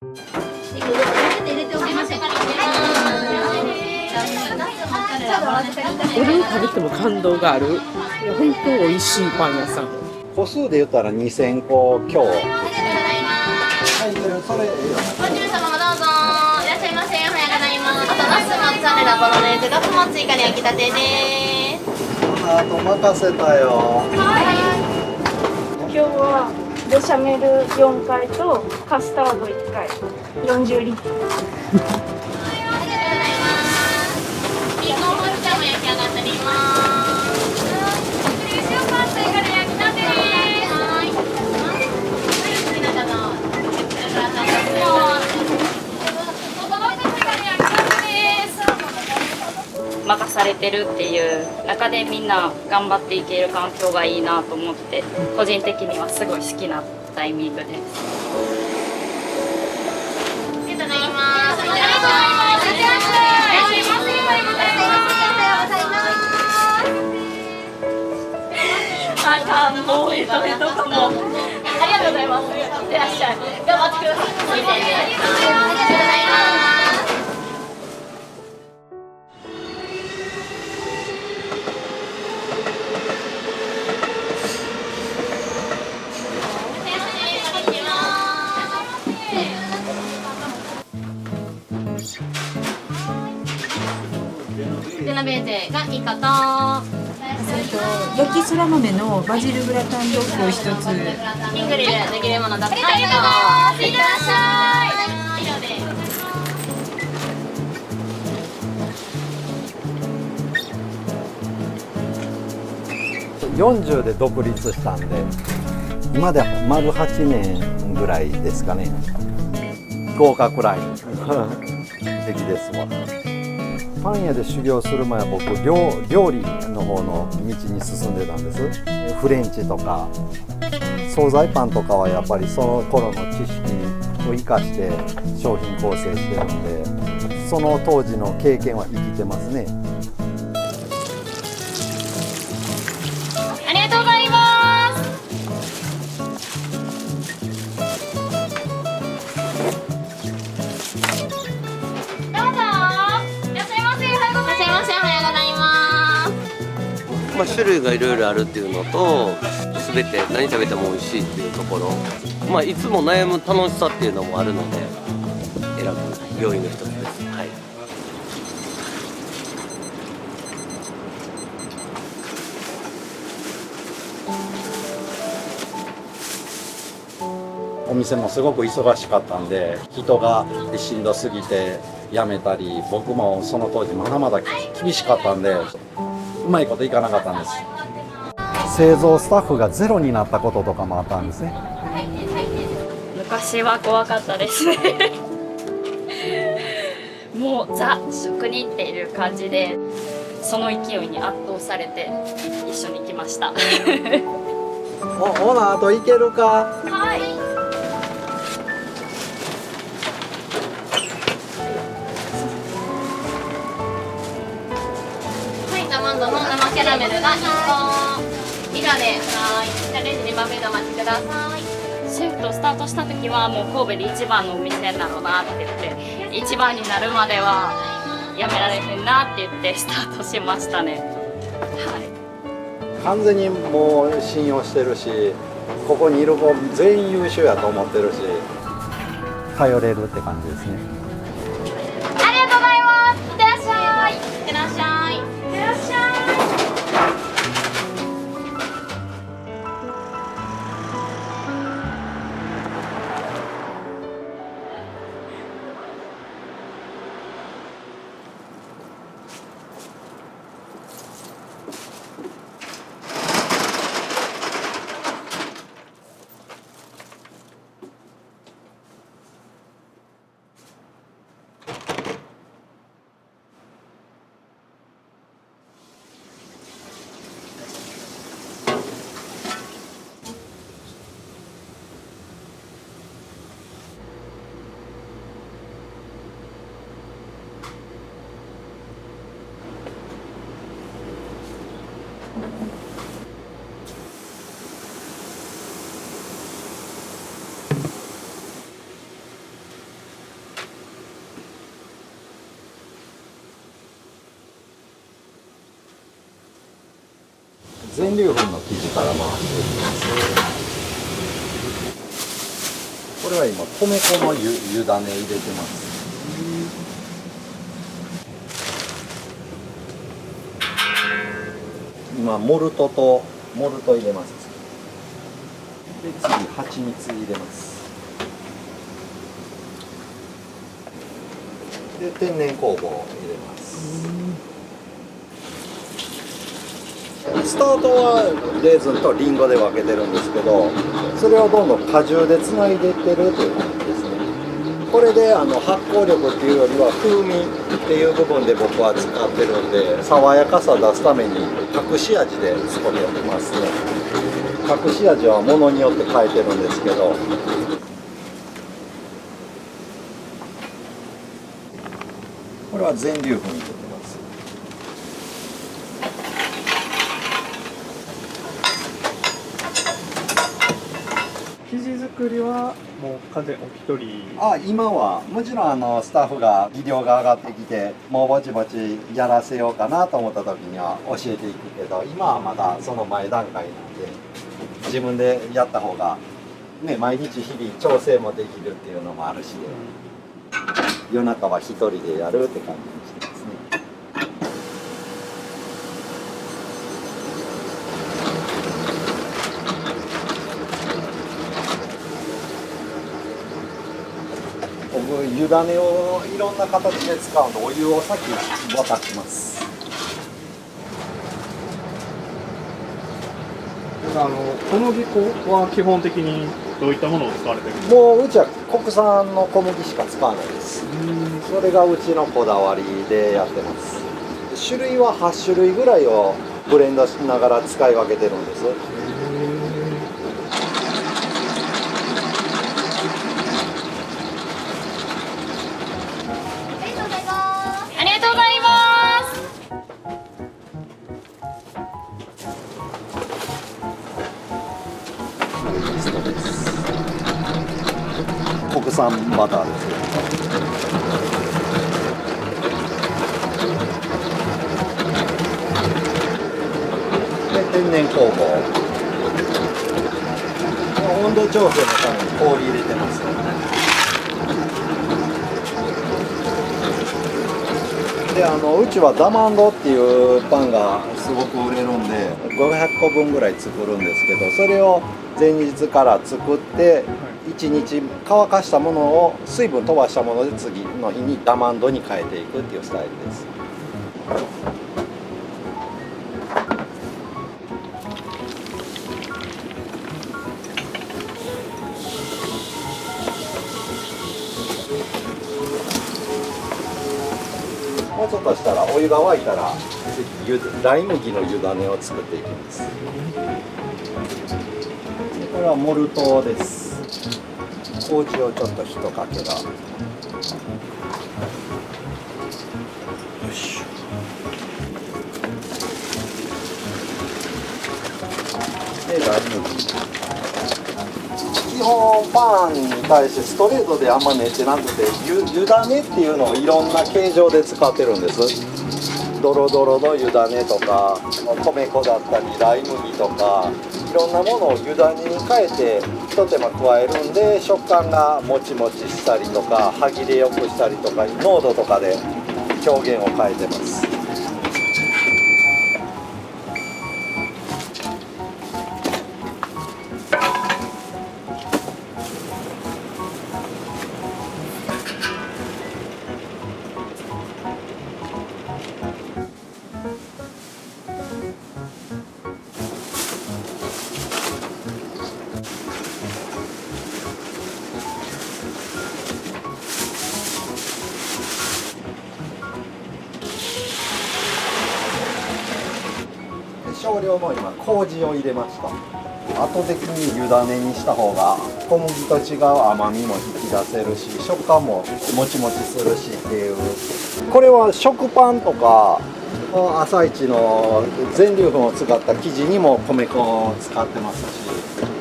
これを食べても感動がある。いや本当美味しいパン屋さん。個数で言ったら2000個強。はい、それ。おじる様もどうぞ。いらっしゃいませ。おはようございます。あとナスモッツァレラボロネーゼガフも追加で焼きたてです。あと任せたよ。今日はベシャメル4回とカスタード1回40リットル。ビーコンホルチャも焼き上がっております。追加で焼きたてです。はい。好きな方言ってください。任されてるっていう中でみんな頑張っていける環境がいいなと思って、個人的にはすごい好きなタイミングです。ありがとうございます。もうヘトヘトかも。ありがとうございます。いってらっしゃい。頑張ってください。ありがとうございます。ジェノベーゼがイカと焼きそら豆のバジルグラタンドッグを一つ。キングリルネギレモンのダックサイド。いってらっしゃい。以上です。40で独立したんで、今で丸8年ぐらいですかね。合格ライン敵ですわ。パン屋で修行する前は僕料理の方の道に進んでたんです。フレンチとか惣菜パンとかはやっぱりその頃の知識を生かして商品構成してるんで、その当時の経験は生きてますね。ありがとうございます。どうぞ。いらっしゃいませ。おはようございます。おはようございます。種類がいろいろあるっていうのと、全て何食べても美味しいっていうところ、いつも悩む楽しさっていうのもあるので選ぶ要因の一つです。はい。お店もすごく忙しかったんで、人がしんどすぎて辞めたり、僕もその当時まだまだ厳しかったんで、うまいこといかなかったんです。製造スタッフがゼロになったこととかもあったんですね。昔は怖かったですね。もうザ職人っていう感じで、その勢いに圧倒されて一緒に来ました。ほな、あといけるか。はい。ダマンドの生キャラメルが1個以上です。はい。じゃあレンジ2番目でお待ちください。シェフとスタートした時はもう神戸で一番のお店だろうなって言って、一番になるまではやめられへんなって言ってスタートしましたね。はい。完全にもう信用してるし、ここにいる子全員優秀やと思ってるし、頼れるって感じですね。ありがとうございます。いってらっしゃい。いってらっしゃい。いってらっしゃい。全粒粉の生地から回していきます。これは今米粉の湯種入れてます。今モルト入れます。で次蜂蜜入れます。で天然酵母を入れます。スタートはレーズンとリンゴで分けてるんですけど、それをどんどん果汁でつないでいってるという感じですね。これで発酵力っていうよりは風味っていう部分で僕は使ってるんで、爽やかさ出すために隠し味でつけてますね。隠し味はものによって変えてるんですけど、これは全粒粉に入れてます。生地作りはもう完全お一人？今はもちろんスタッフが技量が上がってきて、もうぼちぼちやらせようかなと思った時には教えていくけど、今はまだその前段階なんで、自分でやった方がね、毎日日々調整もできるっていうのもあるし、夜中は一人でやるって感じにしてますね。僕湯種をいろんな形で使うの、お湯を先沸かします。小麦粉は基本的にどういったものを使われてるんですか？もううちは国産の小麦しか使わないです。それがうちのこだわりでやってます。種類は8種類ぐらいをブレンドしながら使い分けてるんです。ありがとうございます。国産バターです。で天然酵母、温度調整のために氷入れてますよね。でうちはダマンドっていうパンがすごく売れるんで500個分ぐらい作るんですけど、それを前日から作って1日乾かしたものを水分飛ばしたもので次の日にダマンドに変えていくっていうスタイルです。もうちょっとしたらお湯が沸いたら次ライ麦の湯種を作っていきます。これはモルトです。麹をちょっと一かけら。よし。でライ麦。基本パンに対してストレートであんま練ってなくて、湯種っていうのをいろんな形状で使ってるんです。ドロドロの湯種とか米粉だったりライ麦とかいろんなものを湯種に変えて一手間加えるんで、食感がもちもちしたりとか歯切れよくしたりとか濃度とかで表現を変えてます。少量の今麹を入れました。後的に湯種にした方が小麦と違う甘みも引き出せるし食感ももちもちするしっていう。これは食パンとか朝市の全粒粉を使った生地にも米粉を使ってますし、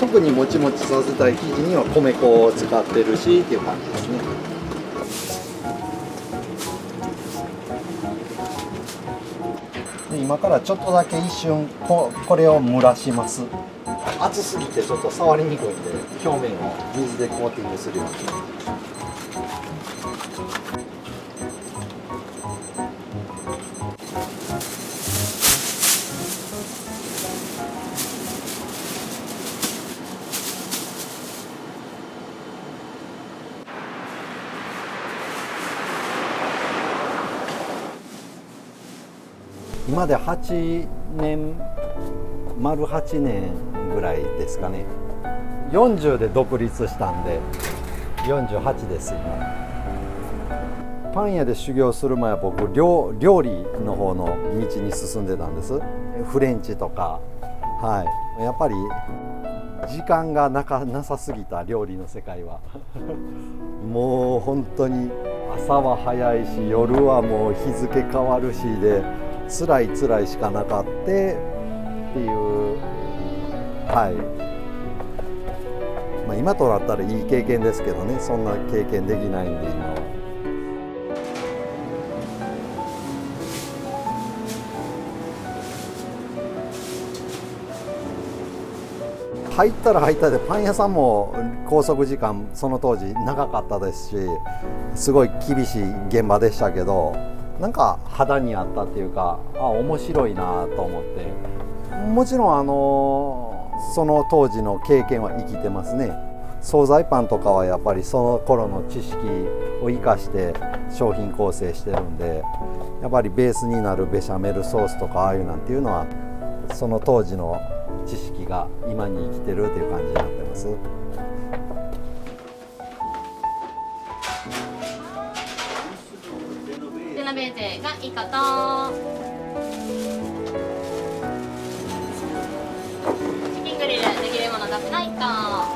特にもちもちさせたい生地には米粉を使ってるしっていう感じですね。今今からちょっとだけ一瞬これを蒸らします。熱すぎてちょっと触りにくいんで表面を水でコーティングするように。今で8年丸8年ぐらいですかね。40で独立したんで48です今。パン屋で修行する前は僕料理の方の道に進んでたんです。フレンチとか、はい、やっぱり時間がなさすぎた料理の世界はもう本当に朝は早いし夜はもう日付変わるしで辛いしかなかってっていう、はい、今となったらいい経験ですけどね、そんな経験できないんで今は。入ったら入ったでパン屋さんも拘束時間その当時長かったですし、すごい厳しい現場でしたけど、なんか肌に合ったっていうか、面白いなと思って、もちろんその当時の経験は生きてますね。惣菜パンとかはやっぱりその頃の知識を生かして商品構成してるんで、やっぱりベースになるベシャメルソースとかああいうなんていうのはその当時の知識が今に生きてるっていう感じになってます。ジェノベーゼがイカとチキングリルできるものが少ないか。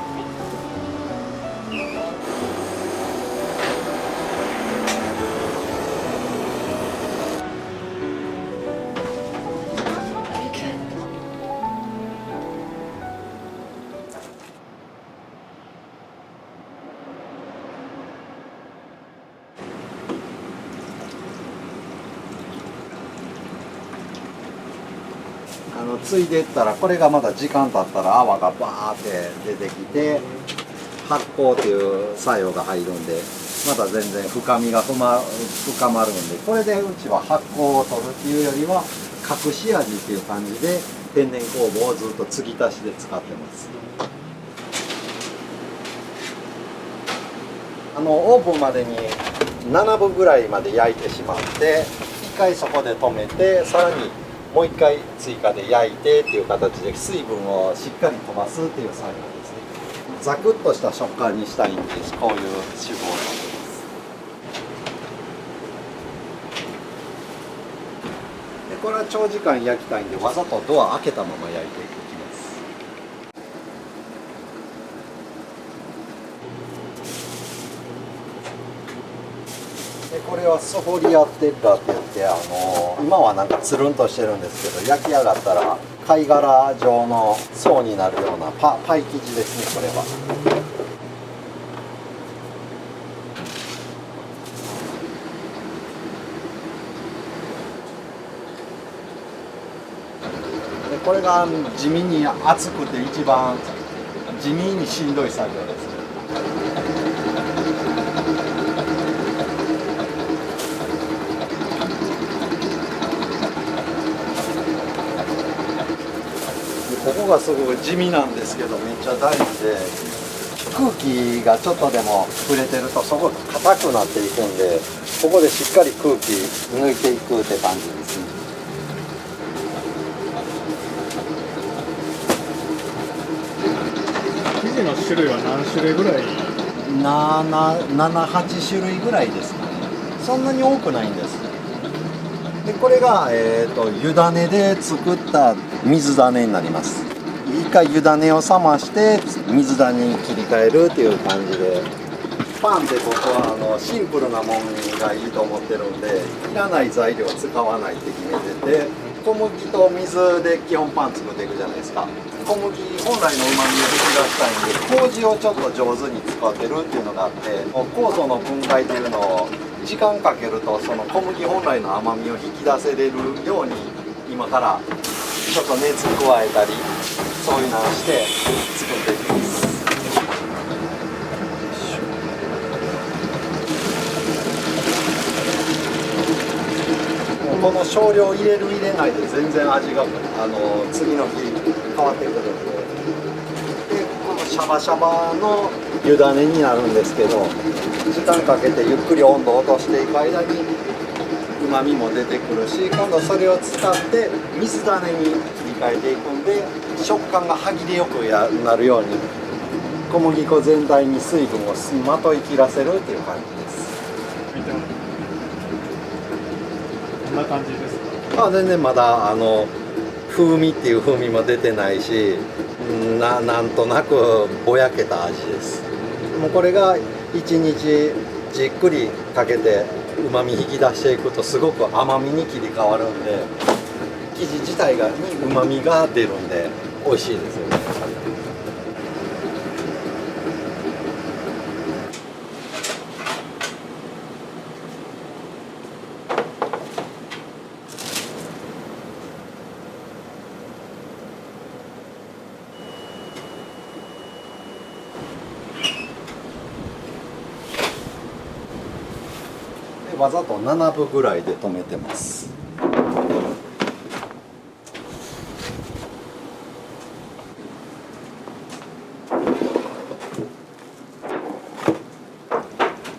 ついでいったらこれがまだ時間経ったら泡がバーって出てきて発酵っていう作用が入るんで、また全然深みが深まるんで、これでうちは発酵を取るっていうよりは隠し味っていう感じで天然酵母をずっと継ぎ足しで使ってます。オーブンまでに7分ぐらいまで焼いてしまって、1回そこで止めて、さらにもう1回追加で焼いてっていう形で水分をしっかり飛ばすっていう作業ですね。ザクッとした食感にしたいんで、こういう手法をとってます。でこれは長時間焼きたいんで、わざとドア開けたまま焼いていきます。でこれはソフォリアテッラって言って、今はなんかつるんとしてるんですけど、焼き上がったら貝殻状の層になるようなパイ生地ですね、これは。でこれが地味に熱くて一番地味にしんどい作業です。ここがすごい地味なんですけど、めっちゃ大事で、空気がちょっとでも触れてるとそこが硬くなっていくんで、ここでしっかり空気抜いていくって感じですね。生地の種類は何種類ぐらい7、8種類ぐらいですかね。そんなに多くないんです。でこれが、湯種で作った水種になります。一回湯種を冷まして水種に切り替えるっていう感じで、パンって僕はシンプルなものがいいと思ってるんで、いらない材料を使わないって決めてて、小麦と水で基本パン作っていくじゃないですか。小麦本来のうまみを引き出したいんで、麹をちょっと上手に使ってるっていうのがあって、酵素の分解っていうのを時間かけるとその小麦本来の甘みを引き出せれるように今からちょっと熱加えたりそういうのをして作っていきます。この少量入れる入れないで全然味が次の日変わってくるので、このシャバシャバの湯種になるんですけど、時間かけてゆっくり温度を落としていく間にうまみも出てくるし、今度それを使って水種に切り替えていくんで食感が歯切れよくなるように小麦粉全体に水分をまといきらせるっていう感じです。こんな感じですか？全然まだ風味っていう風味も出てないし、なんとなくぼやけた味です。もうこれが1日じっくりかけてうまみ引き出していくとすごく甘みに切り替わるんで、生地自体にうまみが出るんで美味しいですよね。わざと7分ぐらいで止めてます。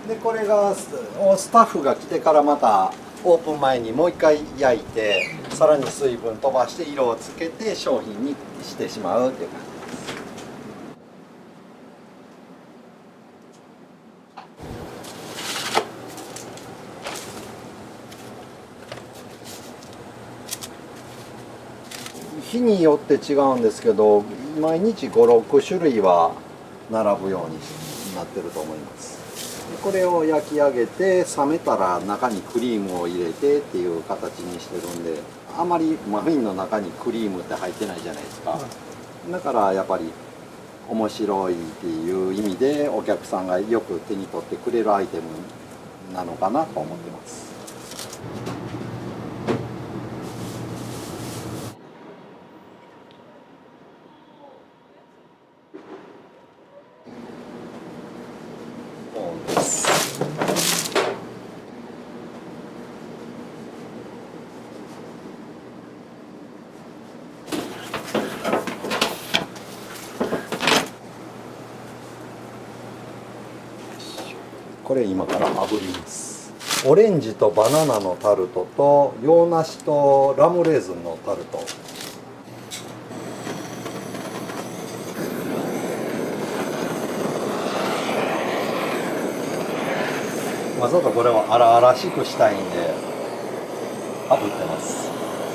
でこれがスタッフが来てからまたオープン前にもう一回焼いて、さらに水分飛ばして色をつけて商品にしてしまうっていう感じです。日によって違うんですけど、毎日5、6種類は並ぶようになってると思います。これを焼き上げて冷めたら中にクリームを入れてっていう形にしてるんで、あまりマフィンの中にクリームって入ってないじゃないですか。だからやっぱり面白いっていう意味でお客さんがよく手に取ってくれるアイテムなのかなと思ってます。これ今から炙ります。オレンジとバナナのタルトと洋梨とラムレーズンのタルト。わざとこれを荒々しくしたいんで炙ってます。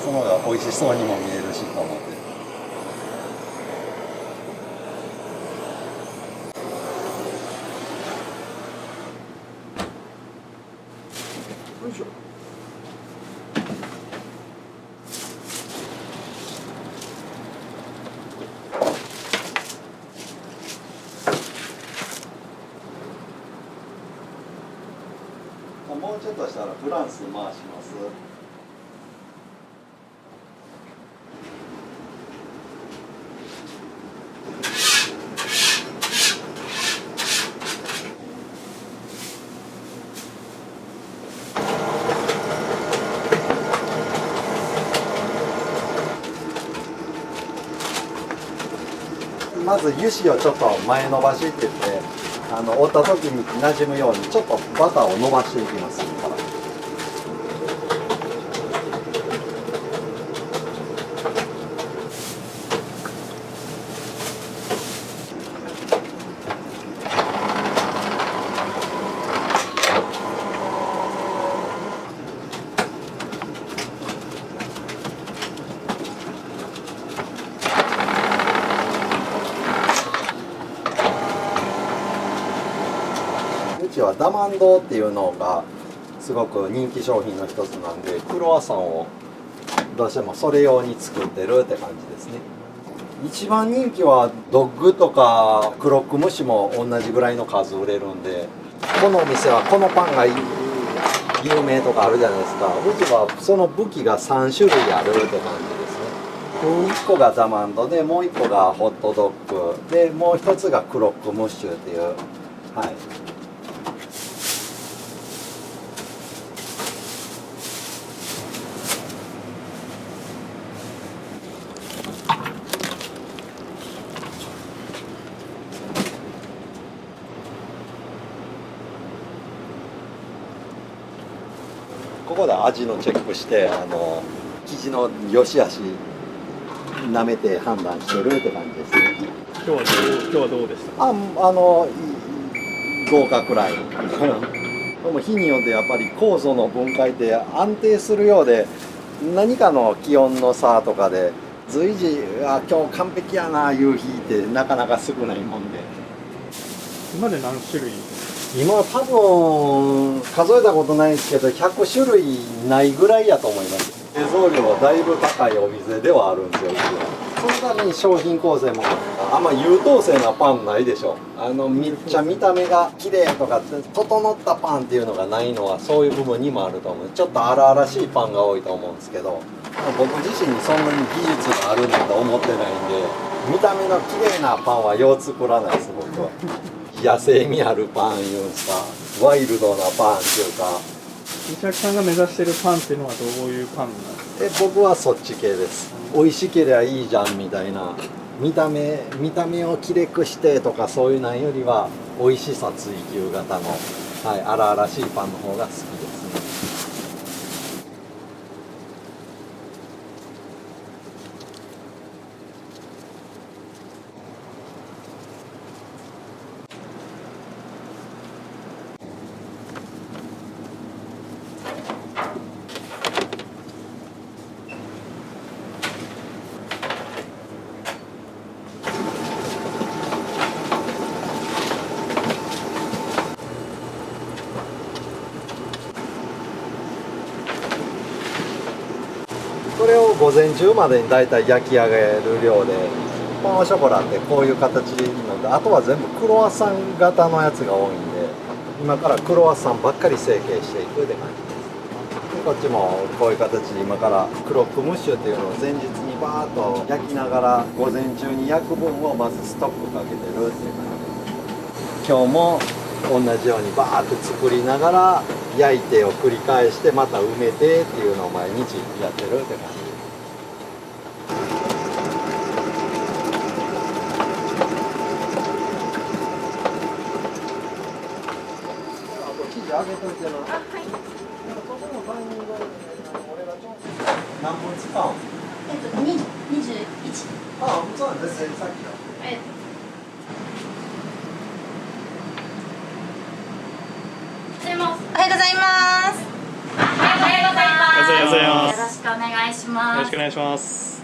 その方が美味しそうにも見えるしと思って。よいしょ。もうちょっとしたらフランス回します。まず油脂をちょっと前伸ばしって言って、折った時に馴染むようにちょっとバターを伸ばしていきます。うちはダマンドっていうのがすごく人気商品の一つなんで、クロワッサンをどうしてもそれ用に作ってるって感じですね。一番人気はドッグとかクロックムシも同じぐらいの数売れるんで、このお店はこのパンがいい有名とかあるじゃないですか。うちはその武器が3種類あるって感じですね。1個がザマンドで、もう1個がホットドッグで、もう1つがクロックムッシュっていう、はい。ここで味のチェックして、生地の良し悪し舐めて判断してるって感じですね。今日はどうでした？合格ライン。でも日によってやっぱり酵素の分解って安定するようで、何かの気温の差とかで随時今日完璧やないう日ってなかなか少ないもんで。今まで何種類？今は多分数えたことないですけど100種類ないぐらいやと思います。製造量はだいぶ高いお店ではあるんですよ。そのために商品構成もあんま優等生なパンないでしょ。めっちゃ見た目が綺麗とか整ったパンっていうのがないのはそういう部分にもあると思う。ちょっと荒々しいパンが多いと思うんですけど、僕自身にそんなに技術があるんだと思ってないんで、見た目の綺麗なパンはよう作らないです僕は。野生味あるパンいうんですか、ワイルドなパンっていうか。お客さんが目指してるパンっていうのはどういうパンなんですか？僕はそっち系です。美味しければいいじゃんみたいな、見た目をきれくしてとかそういうのよりは美味しさ追求型の、はい、荒々しいパンの方が好きですね。これを午前中までにだいたい焼き上げる量で、パンオショコラってこういう形なので、あとは全部クロワッサン型のやつが多いんで、今からクロワッサンばっかり成形していくって感じです。でこっちもこういう形で今からクロックムッシュっていうのを前日にバーッと焼きながら午前中に焼く分をまずストックかけてるっていう感じです。今日も同じようにバーッと作りながら焼いてを繰り返してまた埋めてっていうのを毎日やってるって感じです。生地上げといてな。はい。何分使うの21。ああ、そうなんですね、さっきの。おはようございます。おはようございます。おはようございます。よろしくお願いしよます。ろしくお願いします。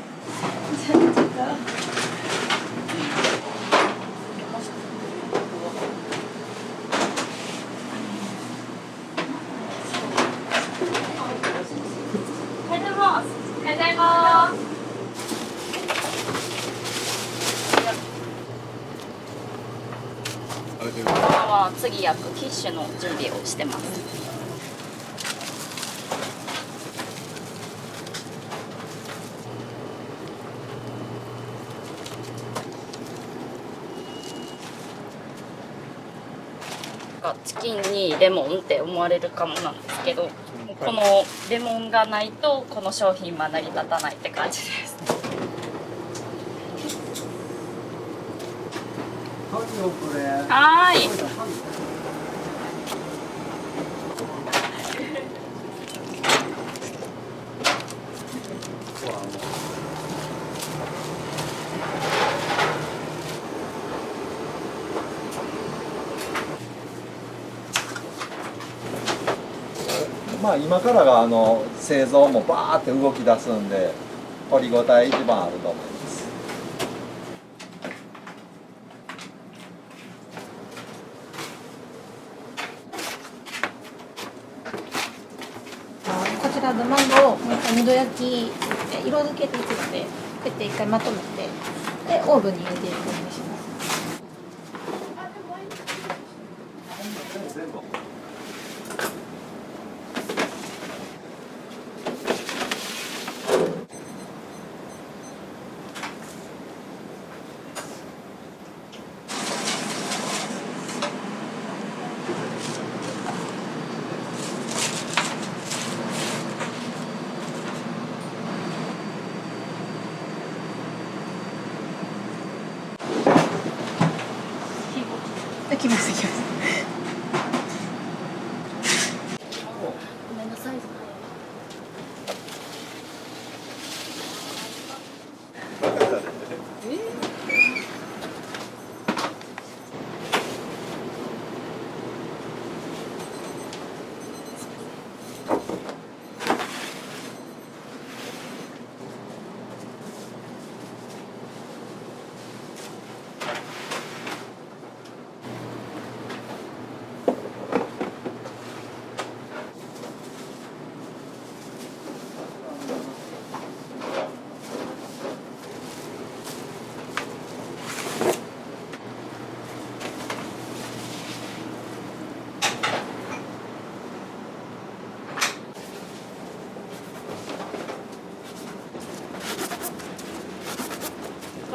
おはようございます。おはようございます。今は次焼くキッシュの準備をしてます。チキンにレモンって思われるかもなんですけど、このレモンがないとこの商品は成り立たないって感じです。はい。まあ今からが製造もバーって動き出すんで、掘りごたえ一番あると思います。こちらのマンゴーを二度焼き色付けていくので、こうやって一回まとめてでオーブンに入れていくようにします。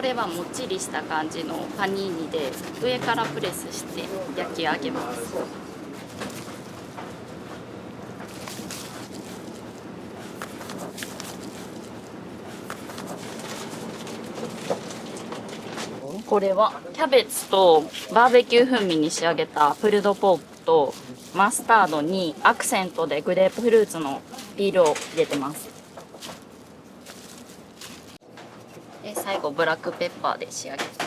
これはもっちりした感じのパニーニで上からプレスして焼き上げます。これはキャベツとバーベキュー風味に仕上げたプルドポークとマスタードにアクセントでグレープフルーツのピールを入れてます。で最後ブラックペッパーで仕上げてます。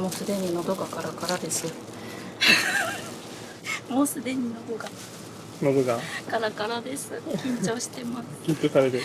もうすでに喉がカラカラです。もうすでに喉が喉がカラカラです。緊張してます。緊張されてる。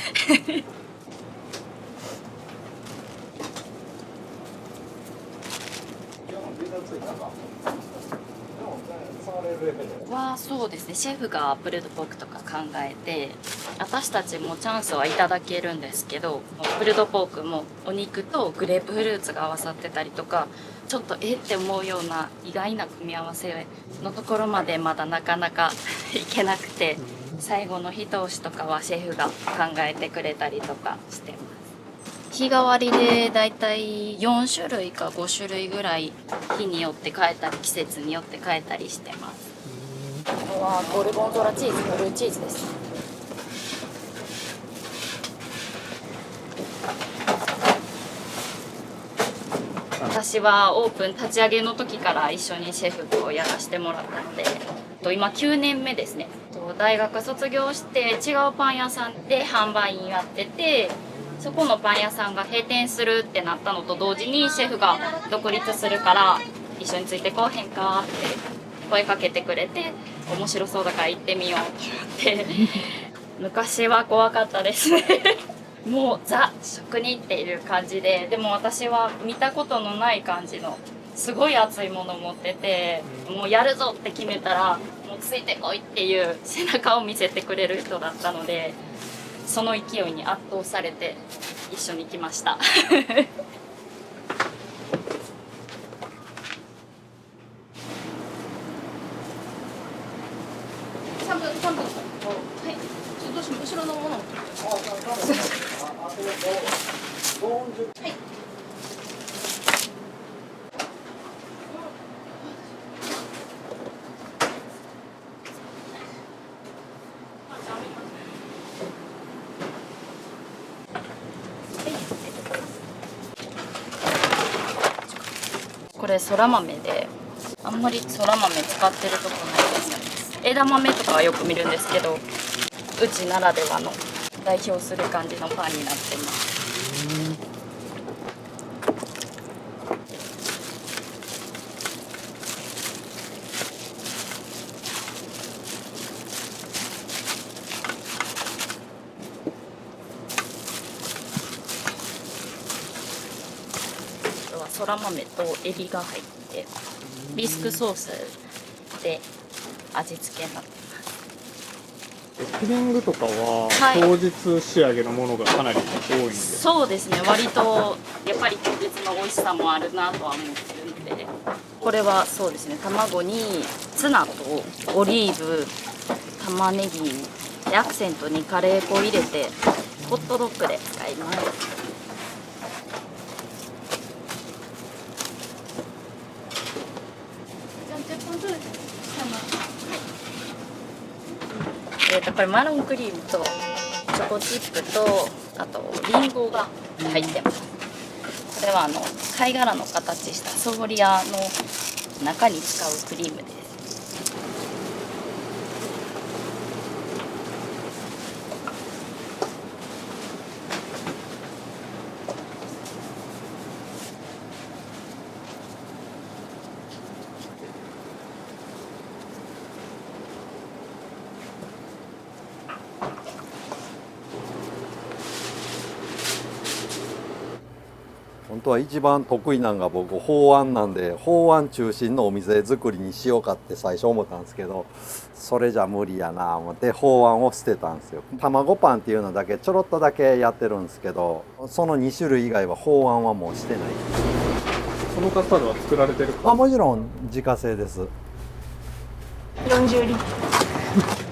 はそうですね、シェフがプルドポークとか考えて、私たちもチャンスはいただけるんですけど、プルドポークもお肉とグレープフルーツが合わさってたりとか、ちょっとって思うような意外な組み合わせのところまでまだなかなかいけなくて、最後の一押しとかはシェフが考えてくれたりとかしてます。日替わりでだいたい4種類か5種類ぐらい日によって変えたり季節によって変えたりしてます。これはゴルゴンゾーラチーズ、ブルーチーズです。私はオープン立ち上げの時から一緒にシェフとやらせてもらったので、今9年目ですね。大学卒業して違うパン屋さんで販売員やってて、そこのパン屋さんが閉店するってなったのと同時にシェフが独立するから一緒についてこうへんかって声かけてくれて、面白そうだから行ってみようって思って昔は怖かったですね。もうザ職人っていう感じで、でも私は見たことのない感じのすごい熱いものを持ってて、もうやるぞって決めたらもうついてこいっていう背中を見せてくれる人だったので、その勢いに圧倒されて一緒に来ました。3分はいどうしよう、後ろのものをはいこれそら豆で、あんまりそら豆使ってるとこないですね。枝豆とかはよく見るんですけど、うちならではの代表する感じのパンになってます。そら豆とエビが入ってビスクソースで味付けになってます。フィリングとかははい当日仕上げのものがかなり多いんですか？そうですね、割とやっぱり当日の美味しさもあるなとは思ってるので、これはそうですね、卵にツナとオリーブ、玉ねぎでアクセントにカレー粉を入れてホットドッグで使います。これマロンクリームとチョコチップとあとリンゴが入ってます。これは貝殻の形したソフォリアの中に使うクリームです。本本当は一番得意なのが僕法案なんで、法案中心のお店作りにしようかって最初思ったんですけど、それじゃ無理やな思って法案を捨てたんですよ。卵パンっていうのだけちょろっとだけやってるんですけど、その2種類以外は法案はもうしてない。このカスタードは作られてるか？もちろん自家製です。40リットル。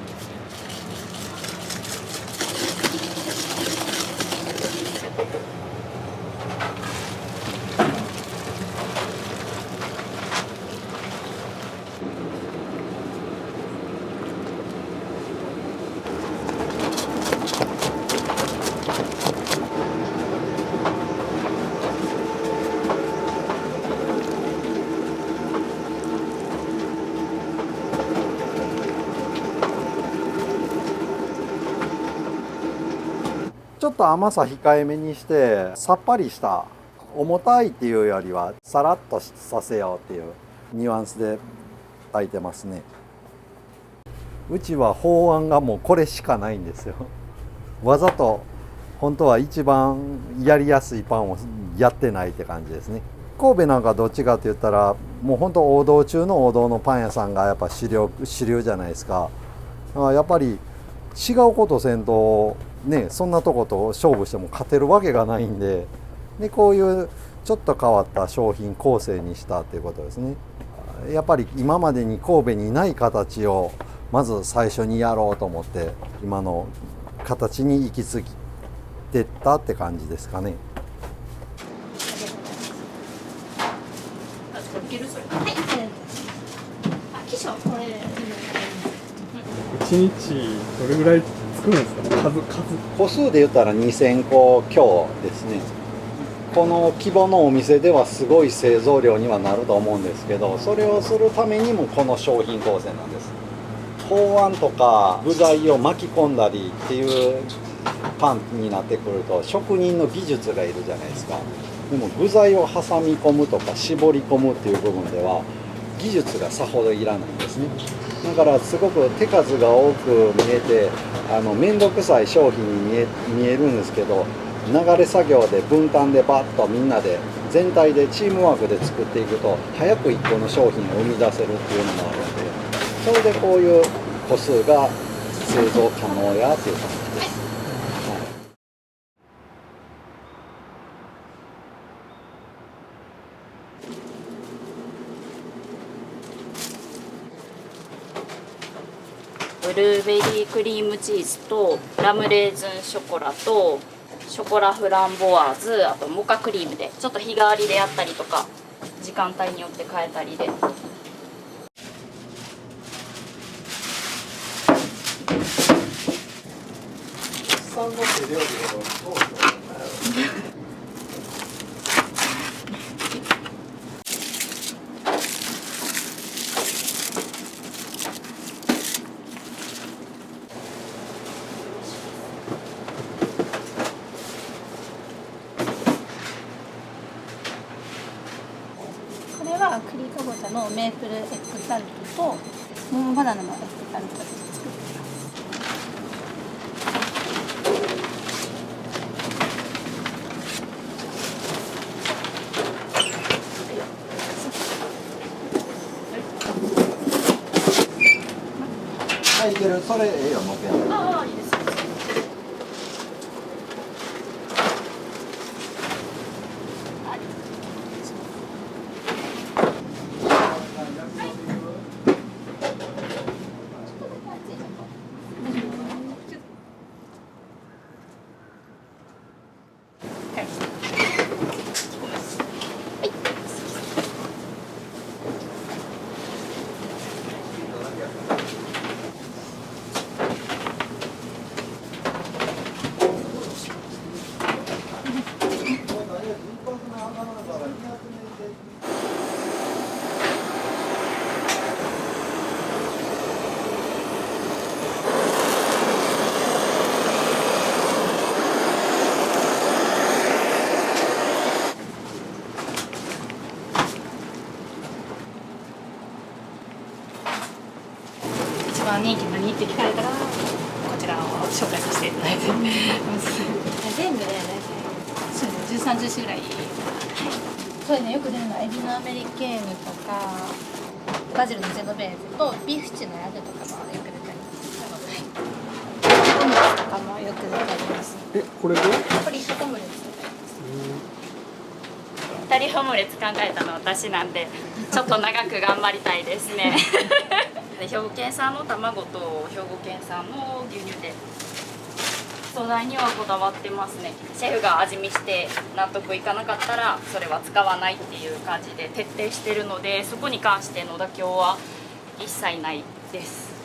ちょっと甘さ控えめにしてさっぱりした重たいっていうよりはさらっとさせようっていうニュアンスで炊いてますね。うちは法案がもうこれしかないんですよ。わざと本当は一番やりやすいパンをやってないって感じですね。神戸なんかどっちかって言ったらもう本当王道中の王道のパン屋さんがやっぱ主流じゃないですか。やっぱり違うことせんとね、そんなとこと勝負しても勝てるわけがないんで、こういうちょっと変わった商品構成にしたっていうことですね。やっぱり今までに神戸にない形をまず最初にやろうと思って今の形に行き着いてったって感じですかね。1日どれぐらい作るんですか？数個数で言ったら2000個強ですね。この規模のお店ではすごい製造量にはなると思うんですけど、それをするためにもこの商品構成なんです。法案とか具材を巻き込んだりっていうパンになってくると職人の技術がいるじゃないですか。でも具材を挟み込むとか絞り込むっていう部分では技術がさほどいらないんですね。だからすごく手数が多く見えて面倒くさい商品に見えるんですけど、流れ作業で分担でバッとみんなで全体でチームワークで作っていくと早く1個の商品を生み出せるっていうのもあるので、それでこういう個数が製造可能やっていう感じです。ブルーベリークリームチーズとラムレーズンショコラとショコラフランボワーズ、あとモカクリームでちょっと日替わりでやったりとか時間帯によって変えたりで。これは栗かぼちゃのメープルエッグタルトと桃バナナのエッグタルトで作ってます。はい、いける。それええよ、もうけん。ああ、いいです。一番人気何って聞かれたらこちらを紹介させていただいてます。全部で大体そうです13、14種類ぐらい。そうですね、よく出るのはエビのアメリケーヌとかバジルのジェノベーゼとビーフシチューのラグとかもよく出たりオムレツとかもよく出たります。これでこれ一緒オムレツ2人オムレツ考えたの私なんでちょっと長く頑張りたいですね兵庫県産の卵と兵庫県産の牛乳で素材にはこだわってますね。シェフが味見して納得いかなかったらそれは使わないっていう感じで徹底してるので、そこに関しての妥協は一切ないです。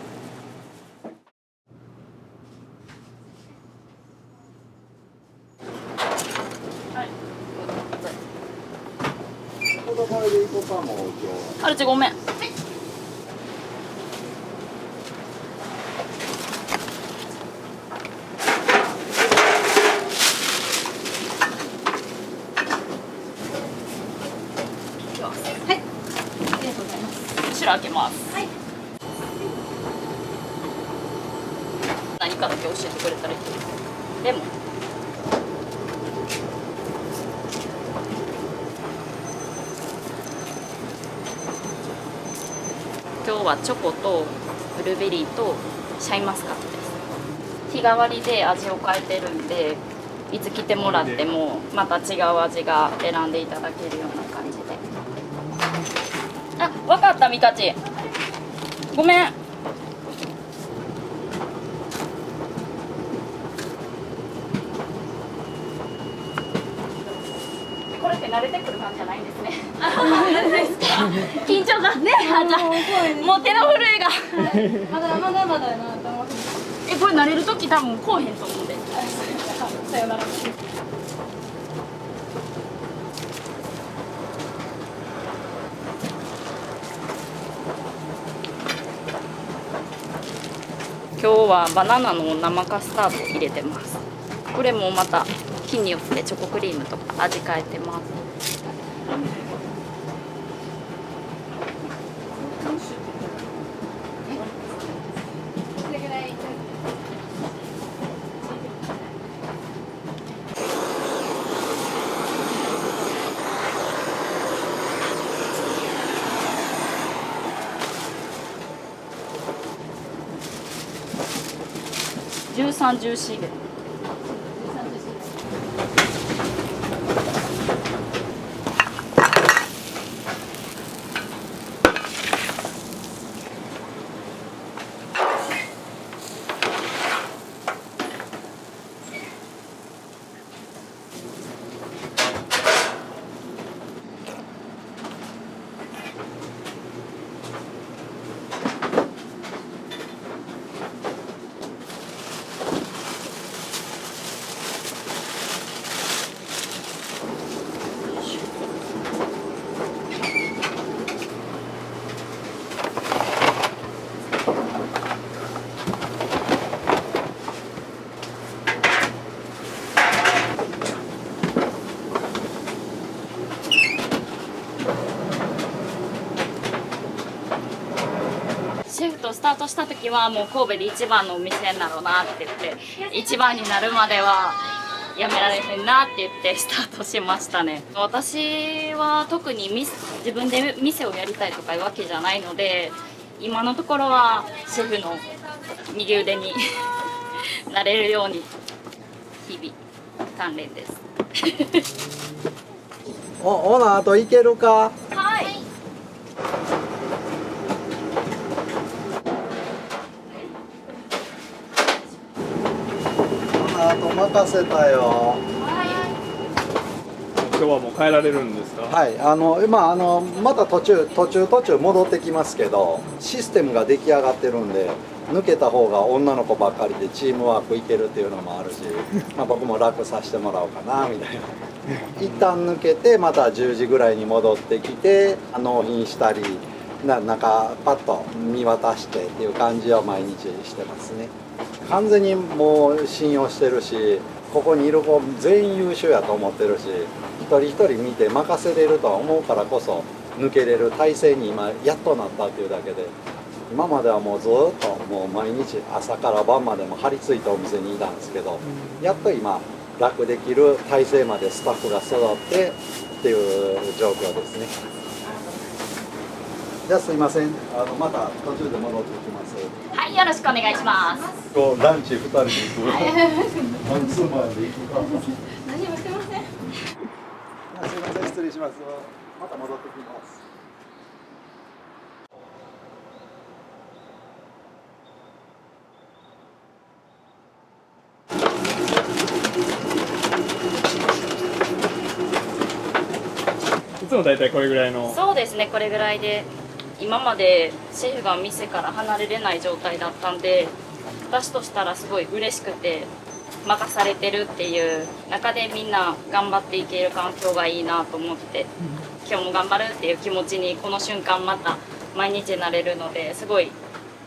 あるちごめん。後ろ開けます。はい。何かだけ教えてくれたらいい。レモン。今日はチョコとブルーベリーとシャインマスカットです。日替わりで味を変えてるんで、いつ来てもらってもまた違う味が選んでいただけるような感じで。あ、わかったみかち。ごめん。これって慣れてくる感じじゃないんですね。緊張がね、もう手の震えが。まだなと思って。これ慣れる時多分こうへんと思うんで。さよなら。今日はバナナの生カスタードを入れてます。これもまた日によってチョコクリームとか味変えてます。13、14で。シェフとスタートした時はもう神戸で一番のお店だろうなって言って、一番になるまではやめられへんなって言ってスタートしましたね。私は特に自分で店をやりたいとかいうわけじゃないので、今のところはシェフの右腕になれるように日々鍛錬ですオーナー、あといけるか？はい。あと任せたよ。今日はもう帰られるんですか？はい、今また途中戻ってきますけど、システムが出来上がってるんで、抜けた方が女の子ばっかりでチームワークいけるっていうのもあるし、まあ僕も楽させてもらおうかなみたいな。一旦抜けてまた10時ぐらいに戻ってきて納品したり、なんかパッと見渡してっていう感じを毎日してますね。完全にもう信用してるし、ここにいる子全員優秀やと思ってるし、一人一人見て任せれるとは思うからこそ抜けれる体制に今やっとなったっていうだけで、今まではもうずっともう毎日朝から晩までも張り付いたお店にいたんですけど、やっと今楽できる体制までスタッフが揃ってっていう状況ですね。じゃあすいません、また途中で戻ってきます。はい、よろしくお願いします。こうランチ2人で行く。マンツーマンで行くか。何もしてません。すいません、失礼します。また戻ってきます。いつも大体これぐらいの。そうですね、これぐらいで今までシェフが店から離れれない状態だったんで、私としたらすごい嬉しくて、任されてるっていう中でみんな頑張っていける環境がいいなと思って、今日も頑張るっていう気持ちにこの瞬間また毎日なれるので、すごい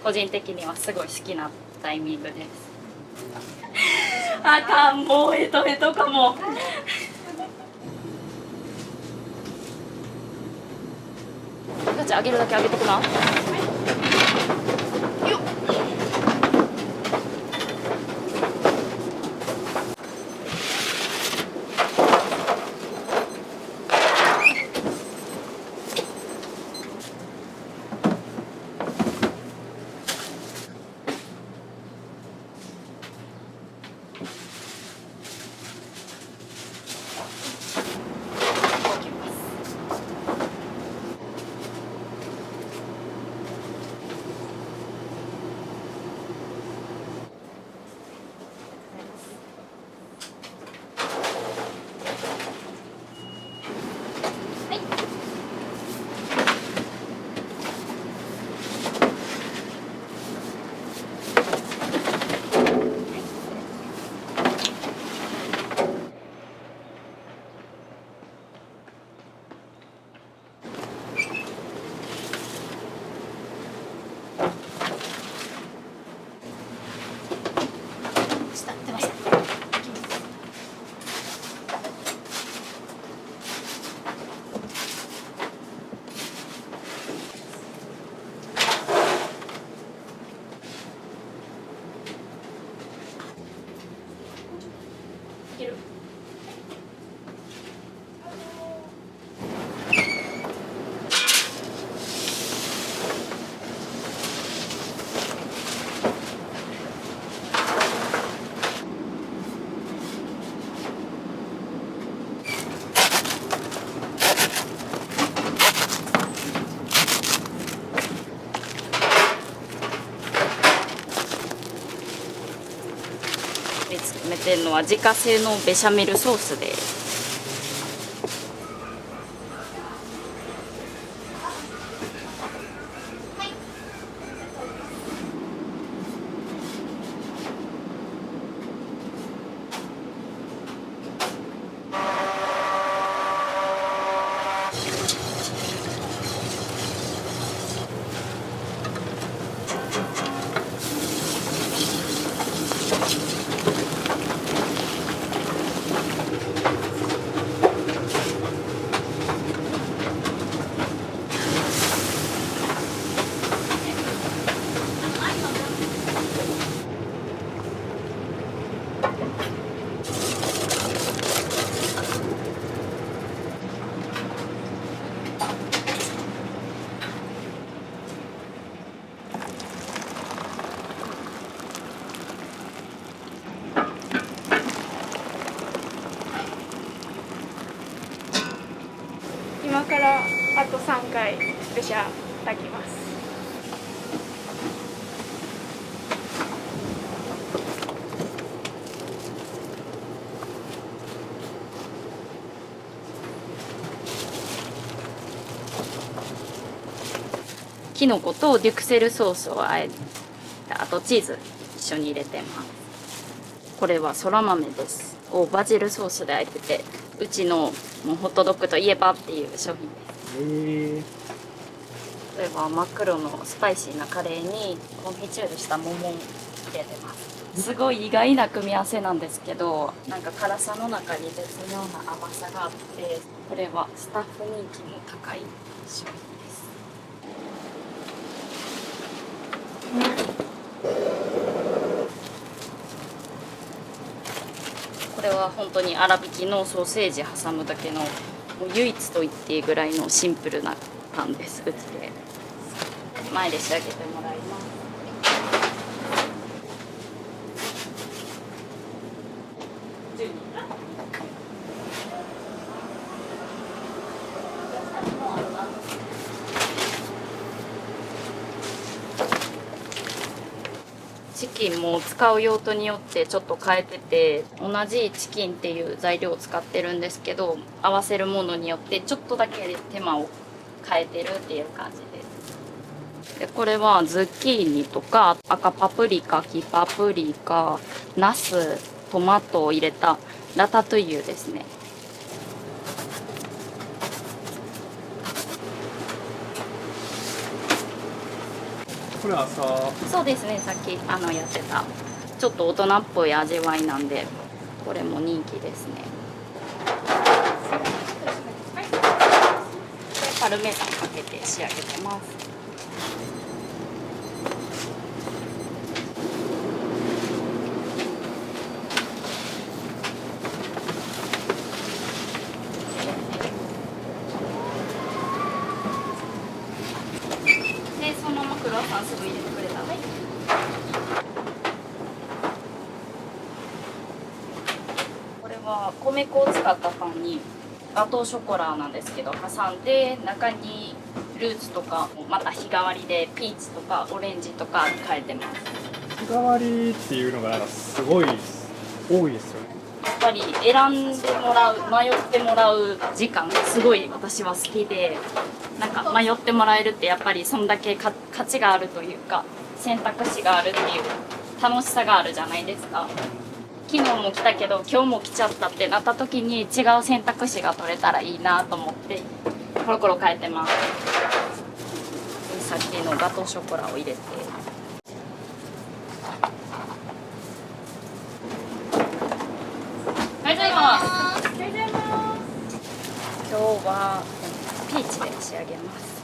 個人的にはすごい好きなタイミングです。あかん、もうヘトヘトかも。ガチャ上げるだけ上げてくな。よっ。詰めてるのは自家製のベシャメルソースです。今からあと3回ベシャ炊きます。きのことデュクセルソースをあえて、あとチーズ一緒に入れてます。これはそら豆ですをバジルソースであえてて、うちのもうホットドッグといえばっていう商品です。これは真っ黒のスパイシーなカレーにコンフィチュールした桃を入れてます。すごい意外な組み合わせなんですけど、なんか辛さの中に絶妙な甘さがあって、これはスタッフ人気も高い商品です。こでは本当に粗挽きのソーセージ挟むだけのもう唯一と言っていいぐらいのシンプルなパンです。うちで前で仕上げてもらいます。チキンも使う用途によってちょっと変えてて、同じチキンっていう材料を使ってるんですけど、合わせるものによってちょっとだけ手間を変えてるっていう感じです。でこれはズッキーニとか赤パプリカ、黄パプリカ、ナス、トマトを入れたラタトゥイユですね。これ朝。そうですね、さっきやってたちょっと大人っぽい味わいなんで、これも人気ですね。これパルメザンかけて仕上げてます。でそのままクロワッサンすぐ入れてくれたね。これは米粉を使ったパンにガトーショコラなんですけど挟んで、中にフルーツとかまた日替わりでピーチとかオレンジとか変えてます。日替わりっていうのがなんかすごい多いですよね。やっぱり選んでもらう、迷ってもらう時間がすごい私は好きで、なんか迷ってもらえるってやっぱりそんだけ価値があるというか、選択肢があるっていう楽しさがあるじゃないですか。昨日も来たけど今日も来ちゃったってなった時に違う選択肢が取れたらいいなと思ってコロコロ変えてます。さっきのガトーショコラを入れて、おはようございます。今日はピーチで仕上げます。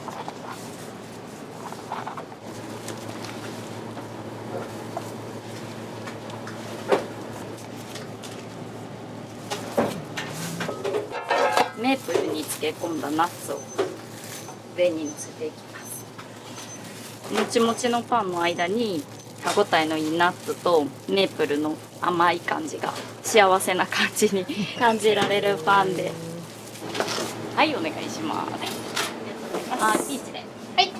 メープルに漬け込んだナッツを上に乗せていきます。もちもちのパンの間に歯ごたえのいいナッツとメープルの甘い感じが幸せな感じに感じられるパンで、はい、お願いします。あ、ピーチで。はい。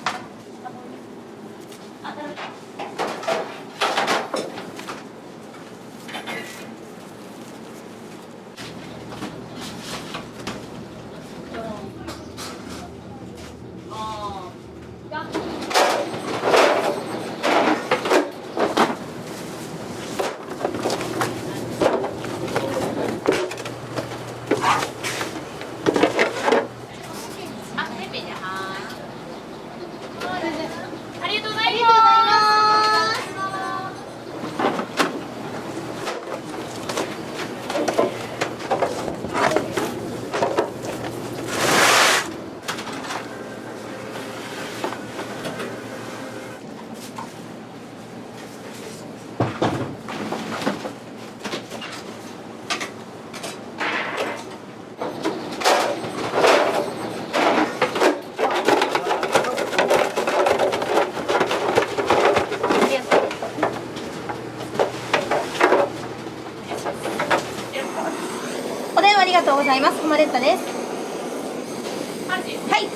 ありがとうございます。お電話ありがとうございます。コマレッタです。はい。はい。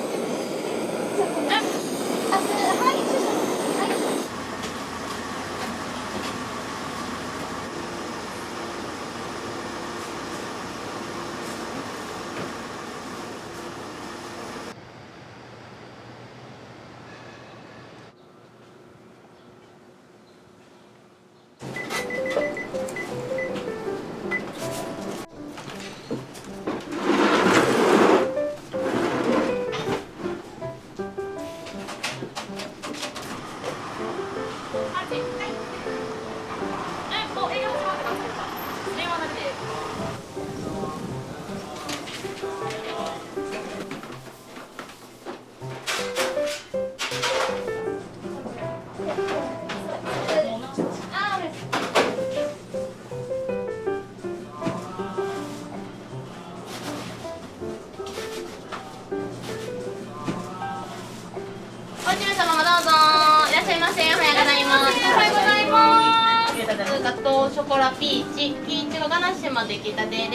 ショコラピーチ、ピーチゴガナッシュも出来たてで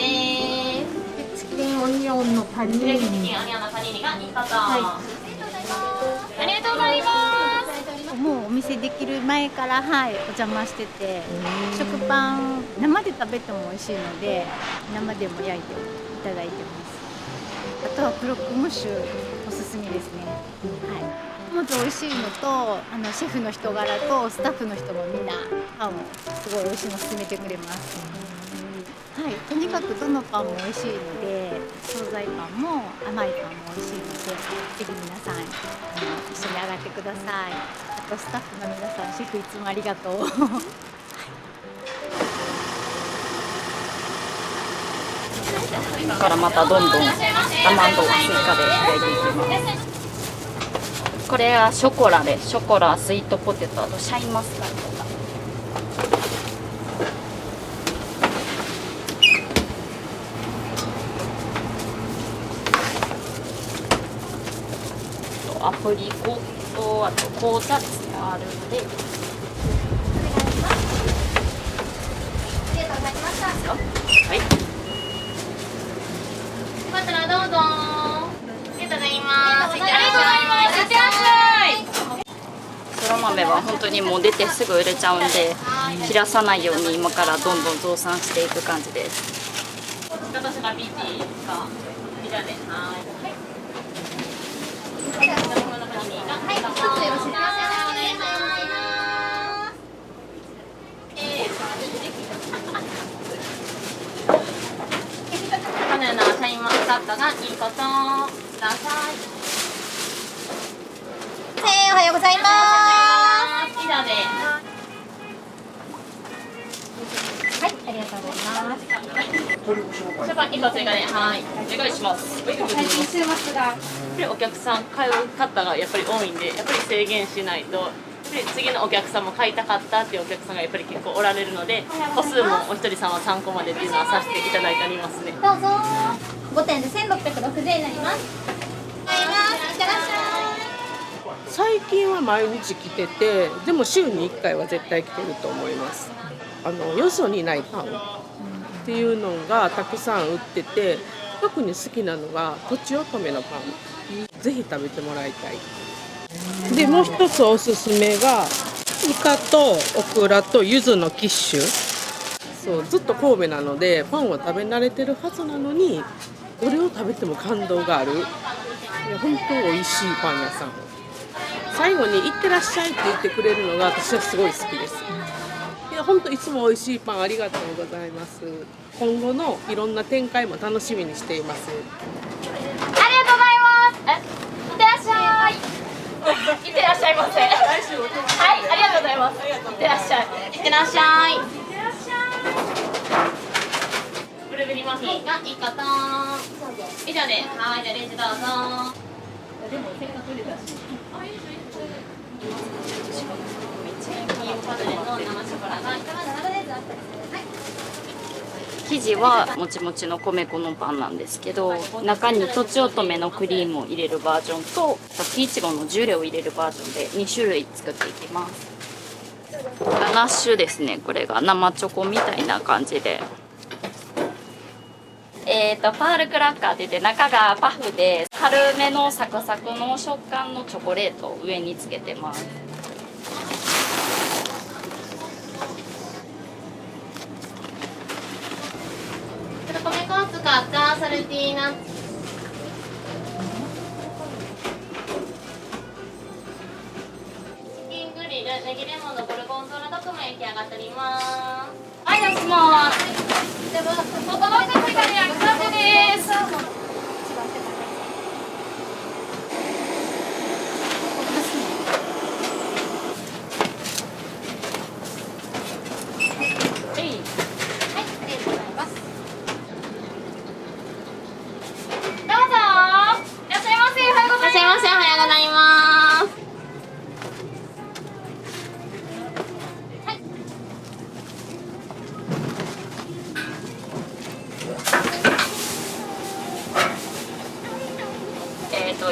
す。チキンオニオンのパニーチキンオニ。ニオンのパニーニが1パありがとうございます。もうお店できる前からはいお邪魔してて、食パン生で食べても美味しいので生でも焼いていただいてます。あとはクロックムッシュおすすめですね。はい。もっと美味しいのとシェフの人柄とスタッフの人もみんなパンをすごい美味しいの勧めてくれます。はい、とにかくどのパンも美味しいので、惣菜パンも甘いパンも美味しいので、ぜひ皆さん一緒に上がってください。あとスタッフの皆さん、シェフいつもありがとう。ここからまたどんどんアマンドを追加で焼いていきます。これはショコラで、ショコラ、スイートポテト、あとシャインマスカットが。アプリコとあと紅茶ですねあるので。ありがとうございました。はい。よかったらどうぞ。ありがとうございます。いってらっしゃい。いってらっしゃい。そら豆は本当にもう出てすぐ売れちゃうんで、切らさないように今からどんどん増産していく感じです。私がピーチがみんなで、はい。はい、一つよろしいですか。お願いします。バナナシャインマスカットが1個とください。おはようございます。以上で。はい、ありがとうございます。ショパン1個追加で、はい。お願いします。最近週末がお客さん買う方がやっぱり多いんで、やっぱり制限しないと。で次のお客さんも買いたかったっていうお客さんがやっぱり結構おられるので、個数もお一人様3個までっていうのはさせていただいておりますね。どうぞ。5点で1660円になります。いってらっしゃい。最近は毎日来てて、でも週に1回は絶対来てると思います。よそにないパンっていうのがたくさん売ってて、特に好きなのがとちおとめのパン、ぜひ食べてもらいたい。でもう一つおすすめがイカとオクラと柚子のキッシュ。そうずっと神戸なのでパンを食べ慣れてるはずなのに、どれを食べても感動がある。いや本当美味しいパン屋さん。最後に「いってらっしゃい」って言ってくれるのが私はすごい好きです。いや本当いつも美味しいパンありがとうございます。今後のいろんな展開も楽しみにしています。ありがとうございます。いってらっしゃい。いってらっしゃいませ。はい、ありがとうございます。いってらっしゃい。いってらっしゃい。ブルーベリーマフィンが1個と以上で、はい、じゃあレジどうぞ。でもせっかくでだし。生地はもちもちの米粉のパンなんですけど、中にとちおとめのクリームを入れるバージョンとピーチゴのジュレを入れるバージョンで2種類作っていきます。ガナッシュですね。これが生チョコみたいな感じで、パールクラッカーって言って中がパフで軽めのサクサクの食感のチョコレートを上につけてます。米粉を使ったサルティーナチキングリル、ネギレモンのゴルゴンゾーラドクも焼き上がっております。はい、出します。では、ここの手が焼きたてです。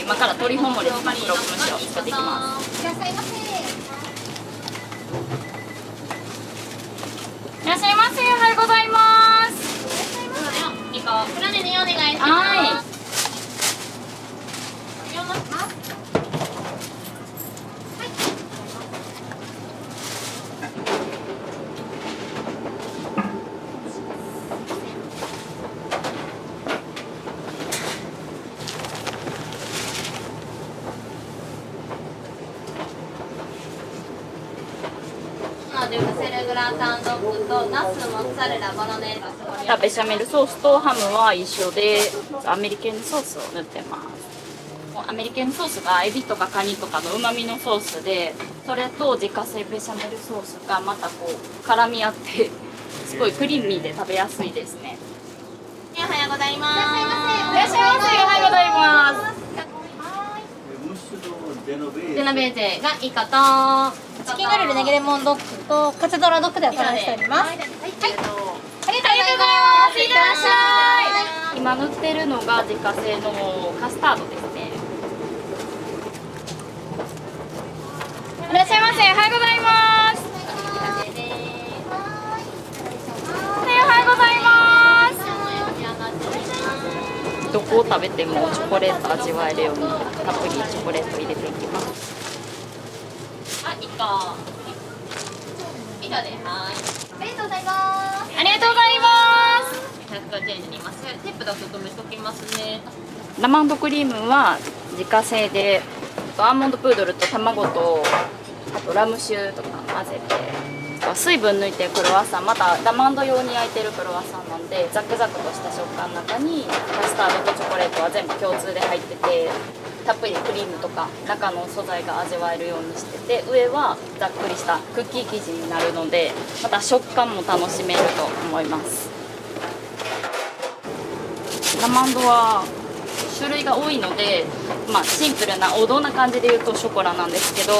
今から鶏ほもれの黒蒸しを作っていきます。いらっしゃいませ。いらっしゃいまルグラタンドッグとナスモッツァレラボロネーゼ。ベシャメルソースとハムは一緒でアメリカンソースを塗ってます。アメリカンソースがエビとかカニとかのうまみのソースで、それと自家製ベシャメルソースがまたこう絡み合ってすごいクリーミーで食べやすいですね。おはようございます。いらっしゃいませ。おはようございます。ジェノベーゼがイカとチキングリルネギレモンドッグとカツドラドッグでお頼みしております。はい、ありがとうございます。いってらっしゃい。今塗ってるのが自家製のカスタードですね。いらっしゃいませ。おはようございます。おはようございます。どこを食べてもチョコレート味わえるようにたっぷりチョコレート入れていきます。あ、イカで、はい。ありがとうございます。ありがとうございます。150円になります。テープだけ止めときますね。ラマンドクリームは自家製で、アーモンドプードルと卵とあとラム酒とか混ぜて、水分抜いてクロワッサン、またラマンド用に焼いてるクロワッサンなんでザクザクとした食感の中にカスタードとチョコレートは全部共通で入ってて、たっぷりクリームとか中の素材が味わえるようにしてて、上はざっくりしたクッキー生地になるのでまた食感も楽しめると思います。ラマンドは種類が多いので、シンプルな王道な感じで言うとショコラなんですけど、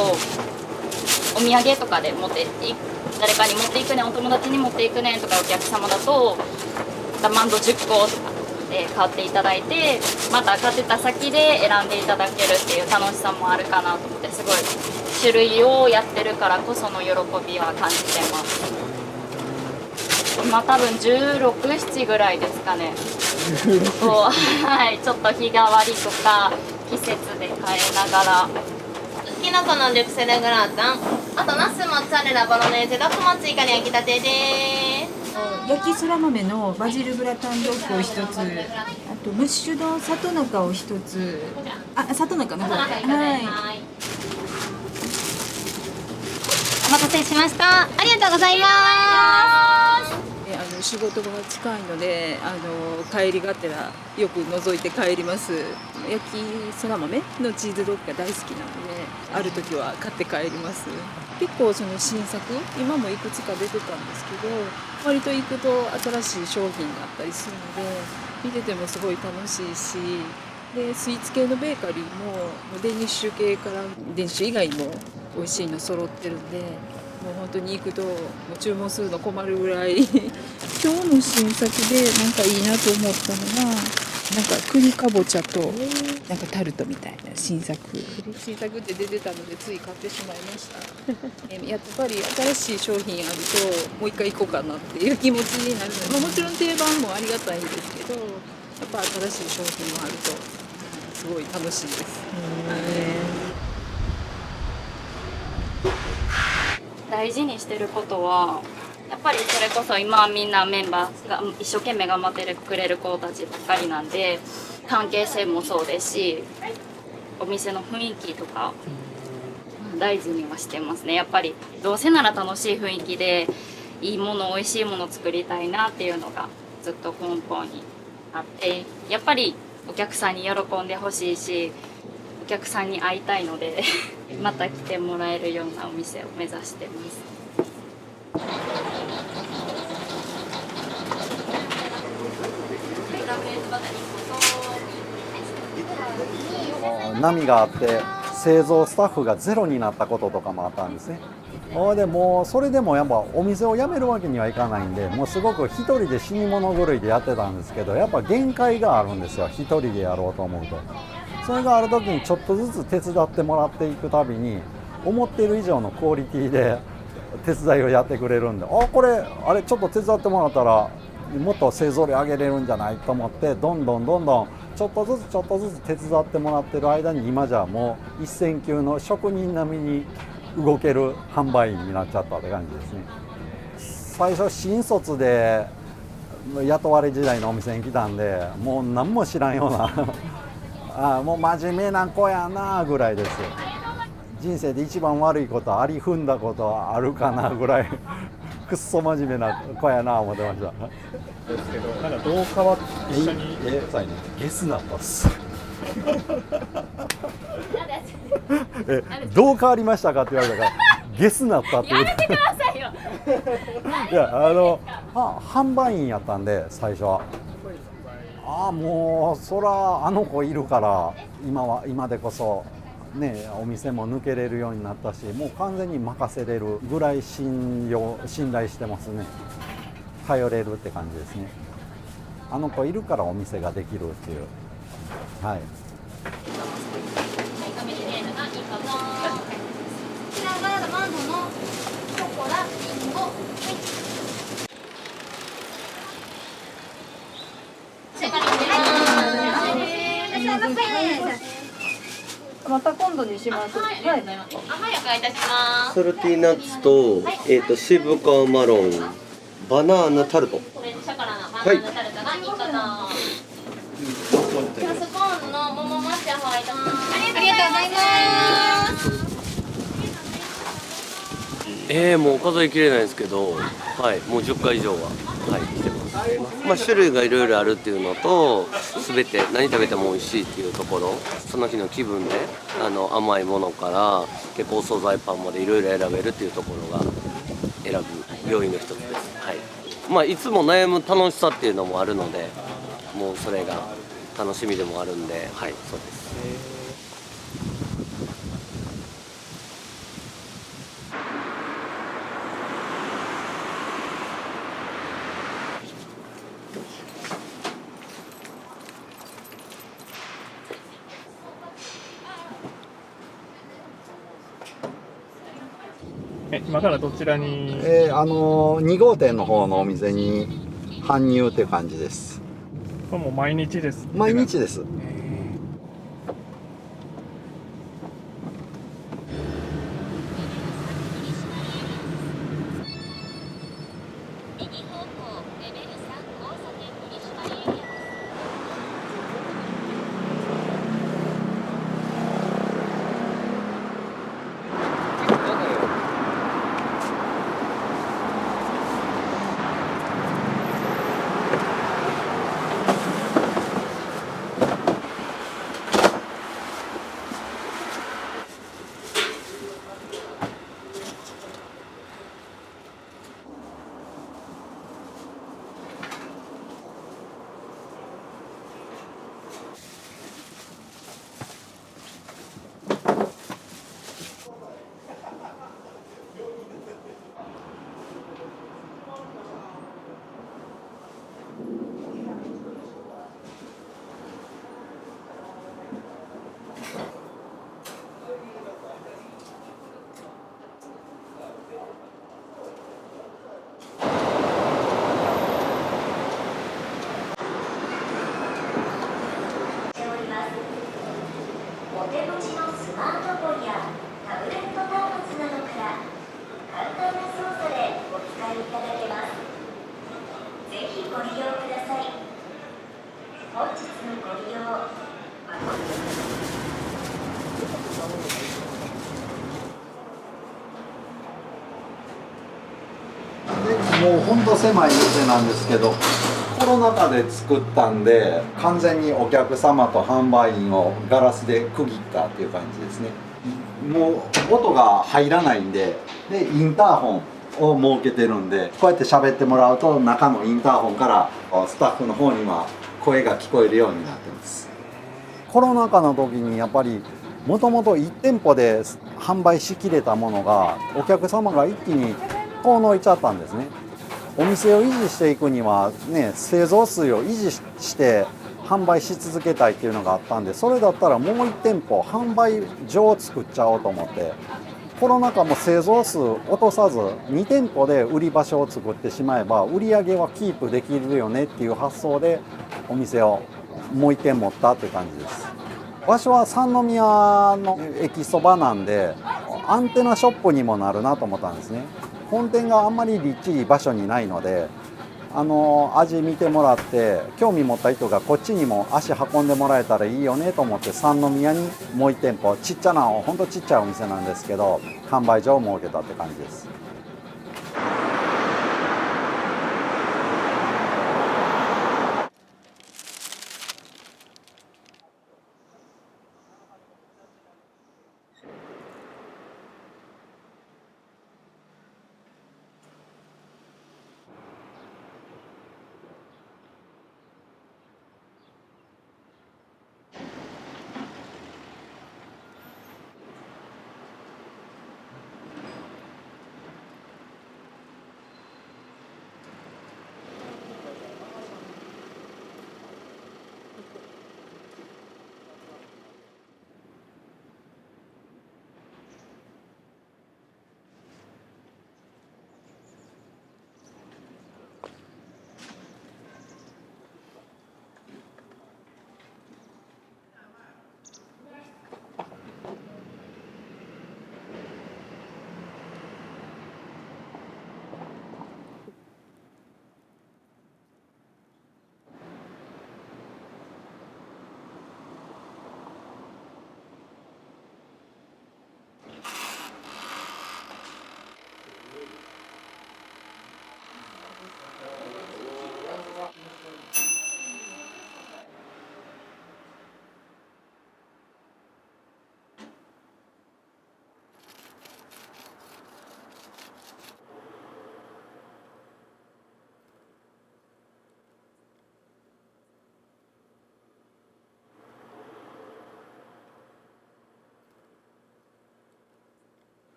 お土産とかで誰かに持っていくねん、お友達に持っていくねんとかお客様だとラマンド10個とかで買っていただいて、また買ってた先で選んでいただけるっていう楽しさもあるかなと思って、すごい種類をやってるからこその喜びは感じてます。今多分16、17ぐらいですかね。はい、ちょっと日替わりとか季節で変えながら。きのこのデュクセルグラタン、あとナスモッツァレラボロネーゼドッグも追加で焼きたてです。焼きそら豆のバジルグラタンドッグを一つ、あとムッシュ丼里中を一つ、里中の方、はい。お待たせしました。ありがとうございます。仕事が近いので帰りがてらよく覗いて帰ります。焼きそら豆のチーズドッグが大好きなのである時は買って帰ります。結構その新作今もいくつか出てたんですけど、割と行くと新しい商品があったりするので見ててもすごい楽しいし、でスイーツ系のベーカリーもデニッシュ系からデニッシュ以外も美味しいの揃ってるんで、もう本当に行くともう注文するの困るぐらい今日の新作でなんかいいなと思ったのが、なんか栗かぼちゃとなんかタルトみたいな新作って出てたのでつい買ってしまいましたやっぱり新しい商品あるともう一回行こうかなっていう気持ちになるので、もちろん定番もありがたいんですけど、やっぱ新しい商品もあるとすごい楽しいです。大事にしてることはやっぱりそれこそ今みんなメンバーが一生懸命頑張ってくれる子たちばっかりなんで、関係性もそうですしお店の雰囲気とか大事にはしてますね。やっぱりどうせなら楽しい雰囲気でいいもの美味しいもの作りたいなっていうのがずっと根本にあって、やっぱりお客さんに喜んでほしいしお客さんに会いたいのでまた来てもらえるようなお店を目指してます。波があって製造スタッフがゼロになったこととかもあったんですね。でもうそれでもやっぱお店を辞めるわけにはいかないんで、もうすごく一人で死に物狂いでやってたんですけど、やっぱ限界があるんですよ、一人でやろうと思うと。それがある時にちょっとずつ手伝ってもらっていくたびに思っている以上のクオリティで手伝いをやってくれるんで、これあれちょっと手伝ってもらったらもっと製造量上げれるんじゃないと思って、どんどんちょっとずつ手伝ってもらってる間に今じゃもう一線級の職人並みに動ける販売員になっちゃったって感じですね。最初新卒で雇われ時代のお店に来たんで、もう何も知らんようなもう真面目な子やなぐらいです。人生で一番悪いことあり踏んだことあるかなぐらいくっそ真面目な子やな思ってました。ですけど、なんか同化は一緒にゲスなったっす。どう変わりましたかって言われたからゲスなったって言う。やめてくださいよ。いや販売員やったんで最初は。もうそらあの子いるから今でこそねお店も抜けれるようになったし、もう完全に任せれるぐらい信頼してますね。頼れるって感じですね。あの子いるからお店ができるっていう。はい。こちらがラマンドのショコラ、リンゴ。また今度にします。はい、ありがとうございます。はい、お願いいたします。ソルティナッツと、渋皮マロン、バナーナタルト。これショコラのバナナタルトが2個と、スコーンの桃抹茶ホワイト。ありがとうございます。もう数えきれないですけど、はい、もう10回以上は、はい、来てます。種類がいろいろあるっていうのと、全て何食べても美味しいっていうところ、その日の気分で甘いものから結構お惣菜パンまでいろいろ選べるっていうところが選ぶ要因の一つです。はい。いつも悩む楽しさっていうのもあるので、もうそれが楽しみでもあるんで、はい、そうです。今からどちらに2号店の方のお店に搬入っていう感じです。これもう毎日です。毎日です。もう本当狭い店なんですけど、コロナ禍で作ったんで完全にお客様と販売員をガラスで区切ったっていう感じですね。もう音が入らないんで、インターホンを設けてるんで、こうやって喋ってもらうと中のインターホンからスタッフの方には声が聞こえるようになってます。コロナ禍の時にやっぱりもともと1店舗で販売しきれたものがお客様が一気に遠のいちゃったんですね。お店を維持していくにはね、製造数を維持して販売し続けたいっていうのがあったんで、それだったらもう1店舗販売所を作っちゃおうと思って、コロナ禍も製造数落とさず2店舗で売り場所を作ってしまえば売り上げはキープできるよねっていう発想でお店をもう1店持ったっていう感じです。場所は三宮の駅そばなんでアンテナショップにもなるなと思ったんですね。本店があんまり立地いい場所にないので、味見てもらって興味持った人がこっちにも足運んでもらえたらいいよねと思って、三宮にもう1店舗ちっちゃなほんとちっちゃいお店なんですけど販売所を設けたって感じです。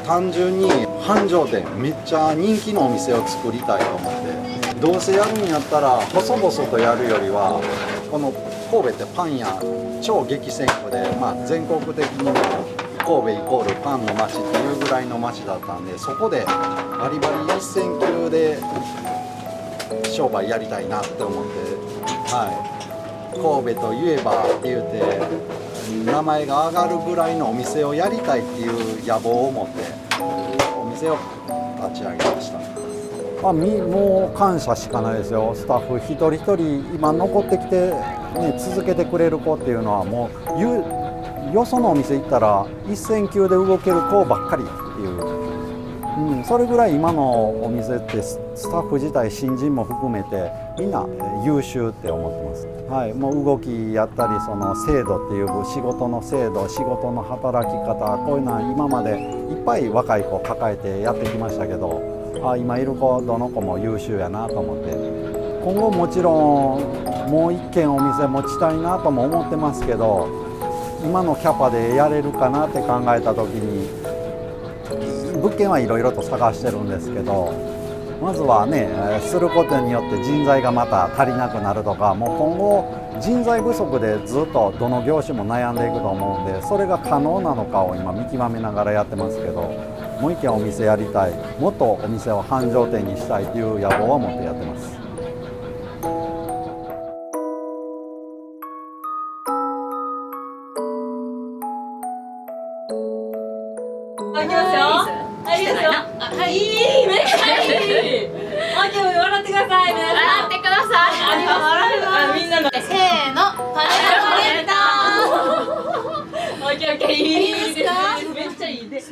単純に繁盛店めっちゃ人気のお店を作りたいと思ってどうせやるんやったら細々とやるよりはこの神戸ってパン屋超激戦区で、全国的にも神戸イコールパンの街っていうぐらいの街だったんでそこでバリバリ一線級で商売やりたいなって思って、神戸といえばって言って名前が上がるぐらいのお店をやりたいっていう野望を持ってお店を立ち上げました。もう感謝しかないですよ。スタッフ一人一人今残ってきて、続けてくれる子っていうのはもうよそのお店行ったら一線級で動ける子ばっかりっていう、それぐらい今のお店ってスタッフ自体新人も含めてみんな優秀って思ってます。もう動きやったりその制度っていう仕事の制度仕事の働き方こういうのは今までいっぱい若い子抱えてやってきましたけど今いる子どの子も優秀やなと思って今後もちろんもう一軒お店持ちたいなとも思ってますけど今のキャパでやれるかなって考えた時に物件はいろいろと探してるんですけどまずはねすることによって人材がまた足りなくなるとかもう今後人材不足でずっとどの業種も悩んでいくと思うんでそれが可能なのかを今見極めながらやってますけどもう一軒お店やりたいもっとお店を繁盛店にしたいという野望は持ってやってます。いきますよ。いいですよ。いいめっちゃいい。今日笑ってください。皆さん。笑ってください。笑います。みんなの。せーの、パネルコレクター。オッケーオッケーいいですか。めっちゃいいです。